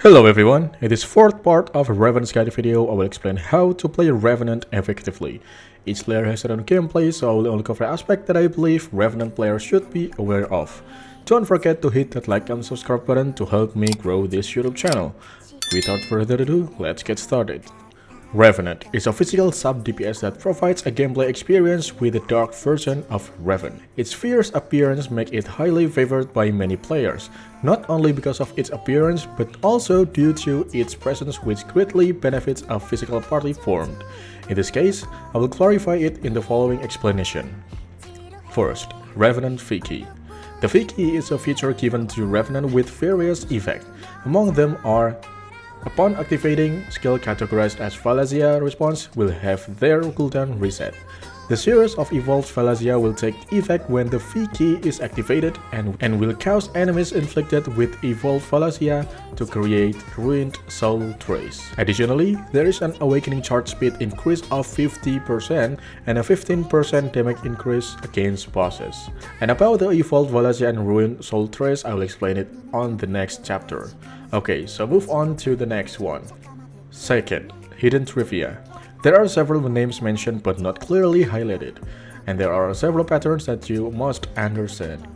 Hello everyone, in this fourth part of Revenant's guide video, I will explain how to play Revenant effectively. Each player has their own gameplay, so I will only cover aspects that I believe Revenant players should be aware of. Don't forget to hit that like and subscribe button to help me grow this YouTube channel. Without further ado, let's get started. Revenant is a physical sub-DPS that provides a gameplay experience with a dark version of Revenant. Its fierce appearance makes it highly favored by many players, not only because of its appearance but also due to its presence which greatly benefits a physical party formed. In this case, I will clarify it in the following explanation. First, Revenant V Key. The V Key is a feature given to Revenant with various effects. Among them are: upon activating, skill categorized as Valencia response will have their cooldown reset. The series of evolved Valencia will take effect when the V Key is activated and will cause enemies inflicted with evolved Valencia to create ruined soul trace. Additionally, there is an awakening charge speed increase of 50% and a 15% damage increase against bosses. And about the evolved Valencia and ruined soul trace, I will explain it on the next chapter. Okay, so move on to the next one. Second, hidden trivia. There are several names mentioned but not clearly highlighted, and there are several patterns that you must understand.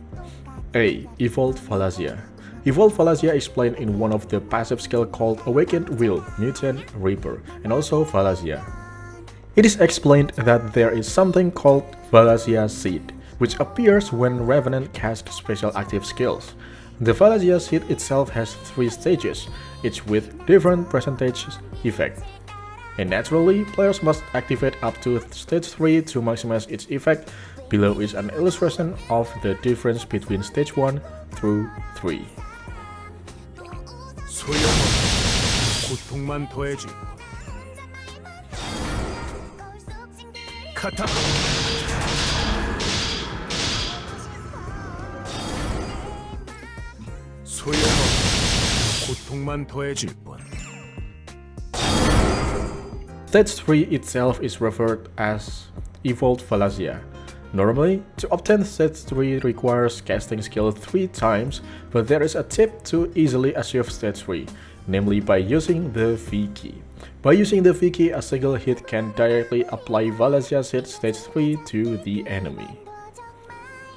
A. Evolved Valencia. Evolved Valencia explained in one of the passive skill called Awakened Will, Mutant Reaper, and also Valencia. It is explained that there is something called Valencia Seed, which appears when Revenant casts special active skills. The Valencia Seed itself has 3 stages, each with different percentage effect. And naturally, players must activate up to stage 3 to maximize its effect. Below is an illustration of the difference between stage 1 through 3. 고통만 더해지. 카타. 소용없어. 고통만 더해질 뿐. Stage 3 itself is referred as Evolved Valencia. Normally, to obtain Stage 3 requires casting skill 3 times, but there is a tip to easily achieve Stage 3, namely by using the V Key. By using the V Key, a single hit can directly apply Valencia's hit Stage 3 to the enemy.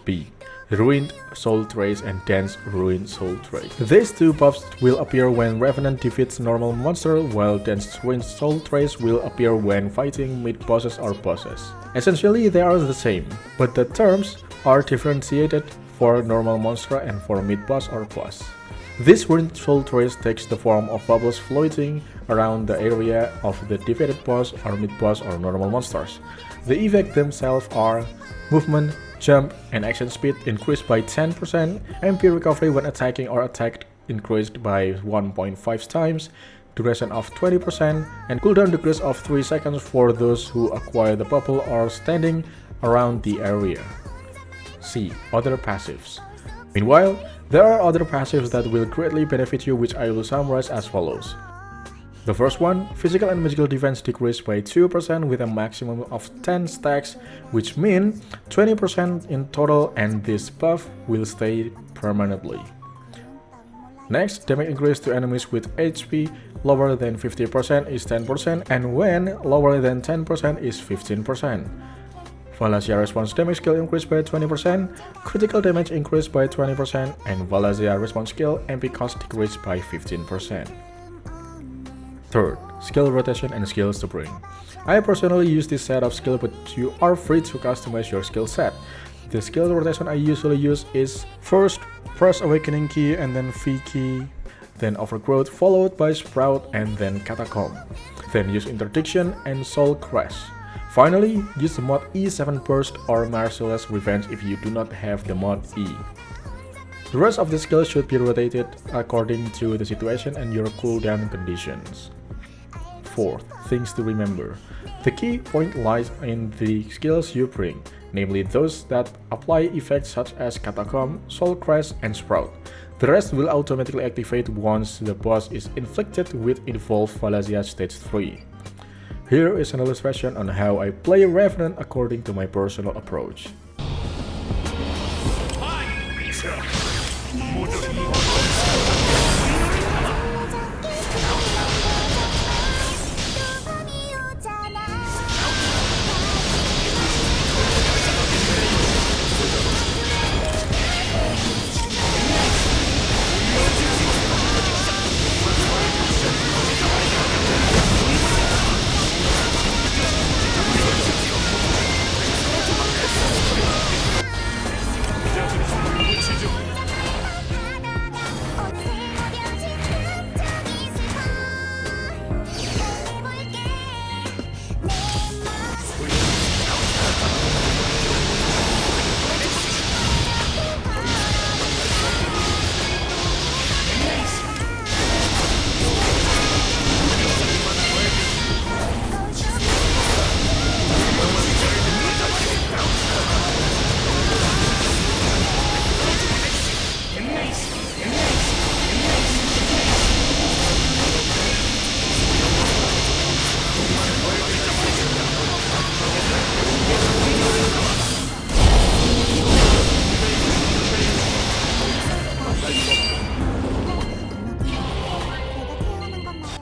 B. Ruined Soul Trace and Dense Ruined Soul Trace. These two buffs will appear when Revenant defeats normal monster, while Dense Ruined Soul Trace will appear when fighting mid-bosses or bosses. Essentially, they are the same, but the terms are differentiated for normal monster and for mid-boss or boss. This Ruined Soul Trace takes the form of bubbles floating around the area of the defeated boss or mid-boss or normal monsters. The effects themselves are movement, jump, and action speed increased by 10%, MP recovery when attacking or attacked increased by 1.5 times, duration of 20%, and cooldown decrease of 3 seconds for those who acquire the bubble or standing around the area. C. Other passives. Meanwhile, there are other passives that will greatly benefit you, which I will summarize as follows. The first one, physical and magical defense decreased by 2% with a maximum of 10 stacks, which mean 20% in total, and this buff will stay permanently. Next, damage increase to enemies with HP lower than 50% is 10%, and when lower than 10% is 15%. Valencia response damage skill increased by 20%, critical damage increased by 20%, and Valencia response skill MP cost decreased by 15%. Third, skill rotation and skills to bring. I personally use this set of skill, but you are free to customize your skill set. The skill rotation I usually use is first press Awakening Key and then V Key, then Overgrowth followed by Sprout and then Catacomb. Then use Interdiction and Soul Crash. Finally, use the mod E7 Burst or Merciless Revenge if you do not have the mod E. The rest of the skills should be rotated according to the situation and your cooldown conditions. Fourth, things to remember. The key point lies in the skills you bring, namely those that apply effects such as Catacomb, Soul Crash, and Sprout. The rest will automatically activate once the boss is inflicted with Evolved Valencia Stage 3. Here is an illustration on how I play Revenant according to my personal approach.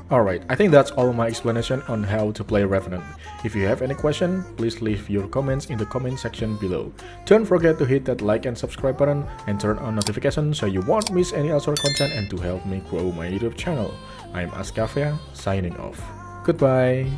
Alright, I think that's all my explanation on how to play Revenant. If you have any question, please leave your comments in the comment section below. Don't forget to hit that like and subscribe button and turn on notifications so you won't miss any Elsword content and to help me grow my YouTube channel. I'm Askavia, signing off. Goodbye.